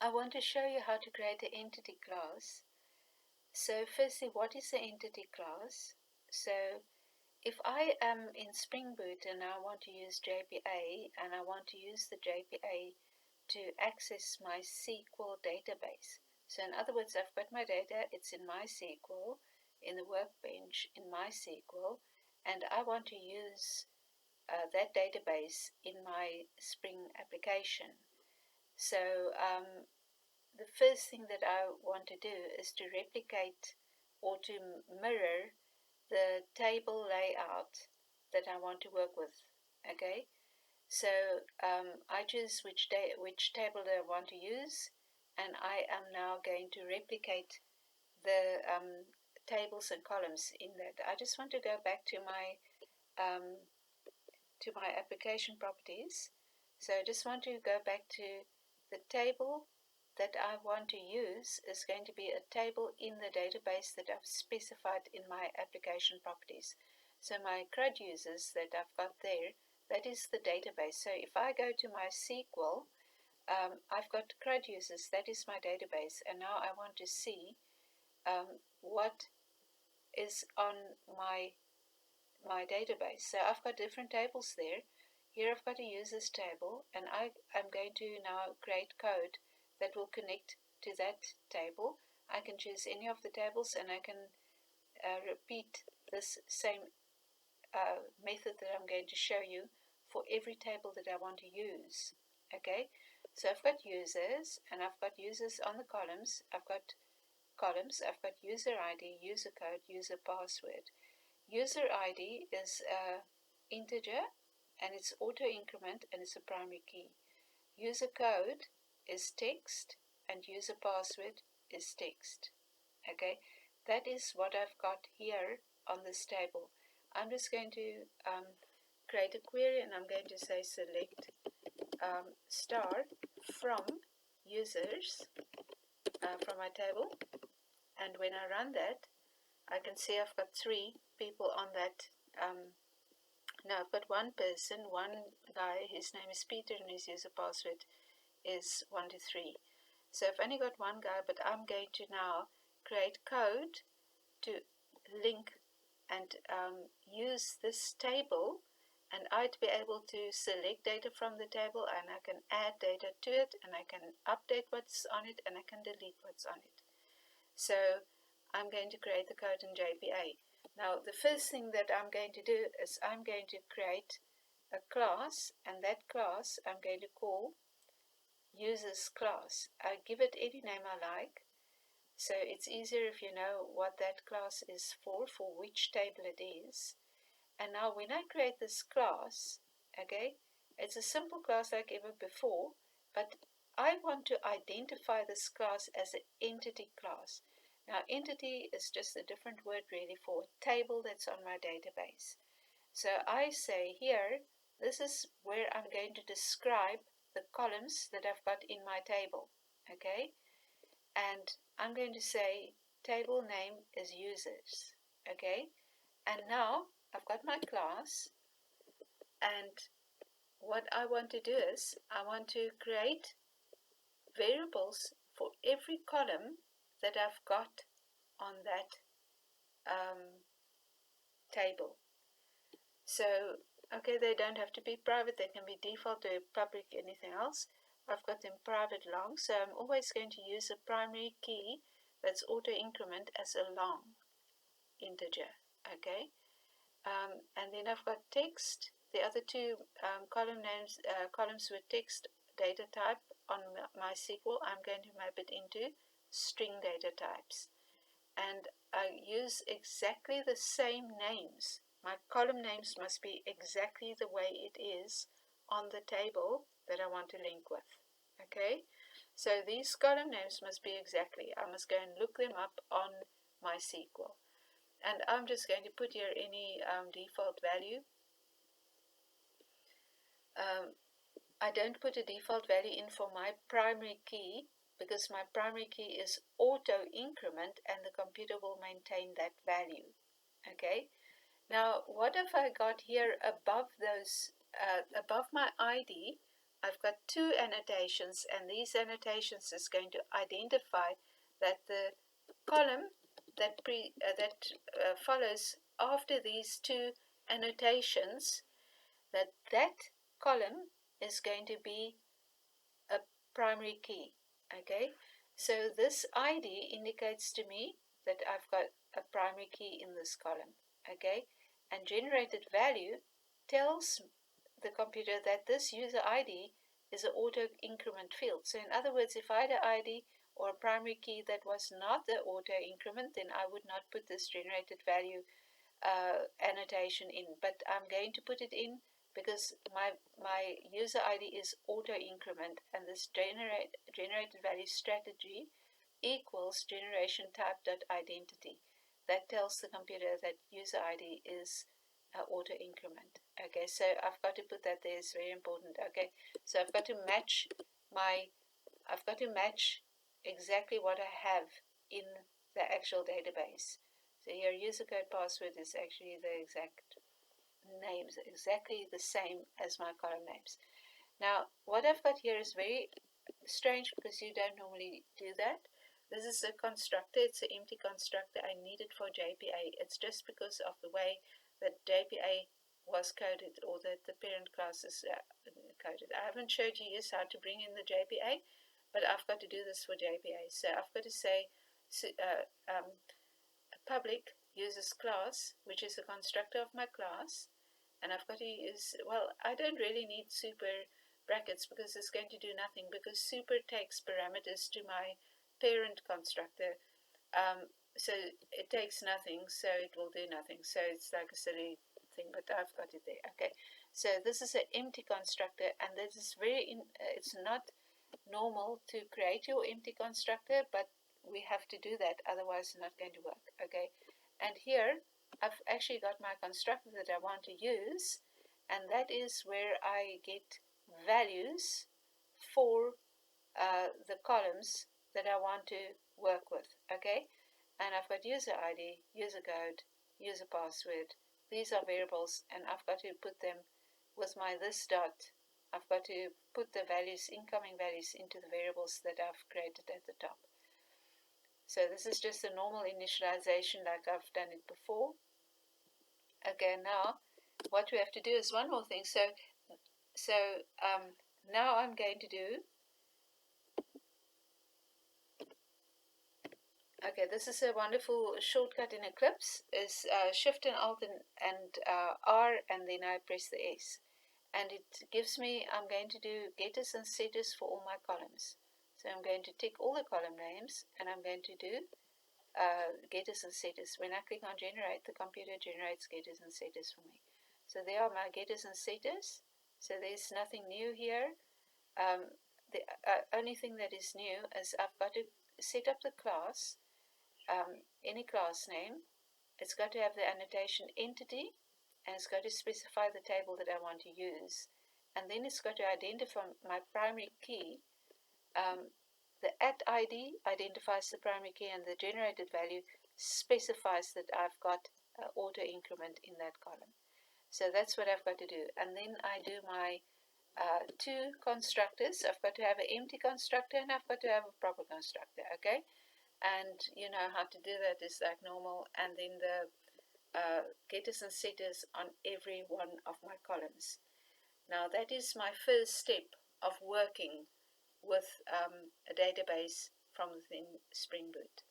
I want to show you how to create an entity class. So firstly, what is the entity class? So if I am in Spring Boot and I want to use JPA and I want to use the JPA to access my SQL database. So in other words, I've got my data, it's in MySQL, in the workbench in MySQL, and I want to use that database in my Spring application. So the first thing that I want to do is to replicate or to mirror the table layout that I want to work with. Okay, so I choose which table that I want to use, and I am now going to replicate the tables and columns in that. I just want to go back to my application properties. So I just want to go back to the table that I want to use is going to be a table in the database that I've specified in my application properties. So my CRUD users that I've got there, that is the database. So if I go to my SQL, I've got CRUD users, that is my database, and now I want to see what is on my database. So I've got different tables there. Here I've got a users table, and I'm going to now create code that will connect to that table. I can choose any of the tables, and I can repeat this same method that I'm going to show you for every table that I want to use. Okay, so I've got users, and I've got users on the columns. I've got columns, I've got user ID, user code, user password. User ID is an integer, and it's auto increment, and it's a primary key. User code is text, and user password is text. Okay, that is what I've got here on this table. I'm just going to create a query, and I'm going to say select star from users from my table, and when I run that, I can see I've got 3 people on that. Now I've got one person, one guy, his name is Peter, and his user password is 123. So I've only got one guy, but I'm going to now create code to link and use this table, and I'd be able to select data from the table, and I can add data to it, and I can update what's on it, and I can delete what's on it. So I'm going to create the code in JPA. Now the first thing that I'm going to do is I'm going to create a class, and that class I'm going to call users class. I give it any name I like, so it's easier if you know what that class is for which table it is. And now when I create this class, okay, it's a simple class like ever before, but I want to identify this class as an entity class. Now entity is just a different word really for a table that's on my database. So I say here, this is where I'm going to describe the columns that I've got in my table, okay? And I'm going to say table name is users, okay? And now I've got my class, and what I want to do is I want to create variables for every column that I've got on that table. So, okay, they don't have to be private, they can be default or public, anything else. I've got them private long, so I'm always going to use a primary key that's auto increment as a long integer, okay? And then I've got text. The other 2 columns with text data type on MySQL, I'm going to map it into string data types. And I use exactly the same names. My column names must be exactly the way it is on the table that I want to link with. Okay, so these column names must be exactly. I must go and look them up on MySQL. And I'm just going to put here any default value. I don't put a default value in for my primary key because my primary key is auto increment, and the computer will maintain that value. Okay, now what have I got here above those, above my ID? I've got two annotations, and these annotations is going to identify that the column that follows after these two annotations, that column is going to be a primary key. Okay, so this ID indicates to me that I've got a primary key in this column. Okay, and generated value tells the computer that this user ID is an auto increment field. So in other words, if I had an ID or a primary key that was not the auto increment, then I would not put this generated value annotation in, but I'm going to put it in because my user ID is auto increment, and this generated value strategy equals generation type dot identity. That tells the computer that user ID is auto increment. Okay, so I've got to put that there. It's very important. Okay, so I've got to match exactly what I have in the actual database. So your user code password is actually the exact names, exactly the same as my column names. Now, what I've got here is very strange because you don't normally do that. This is a constructor. It's an empty constructor. I need it for JPA. It's just because of the way that JPA was coded, or that the parent class is coded. I haven't showed you yet how to bring in the JPA, but I've got to do this for JPA. So I've got to say public uses class, which is a constructor of my class, and I've got to use, well, I don't really need super brackets because it's going to do nothing, because super takes parameters to my parent constructor. So it takes nothing, so it will do nothing. So it's like a silly thing, but I've got it there. Okay, so this is an empty constructor, and this is it's not normal to create your empty constructor, but we have to do that, otherwise it's not going to work. Okay, and here I've actually got my constructor that I want to use, and that is where I get values for the columns that I want to work with. Okay, and I've got user ID, user code, user password. These are variables, and I've got to put them with my this dot. I've got to put the values, incoming values, into the variables that I've created at the top. So this is just a normal initialization like I've done it before. Okay, now what we have to do is one more thing. So now I'm going to do, okay, this is a wonderful shortcut in Eclipse, is Shift and Alt and R, and then I press the S. And it gives me, I'm going to do getters and setters for all my columns. So I'm going to tick all the column names, and I'm going to do getters and setters. When I click on generate, the computer generates getters and setters for me. So there are my getters and setters. So there's nothing new here. The only thing that is new is I've got to set up the class, any class name. It's got to have the annotation entity, and it's got to specify the table that I want to use. And then it's got to identify my primary key. The @ID identifies the primary key, and the generated value specifies that I've got auto increment in that column. So that's what I've got to do. And then I do my two constructors. I've got to have an empty constructor, and I've got to have a proper constructor. Okay, and you know how to do that is like normal. And then the getters and setters on every one of my columns. Now that is my first step of working with a database from within Spring Boot.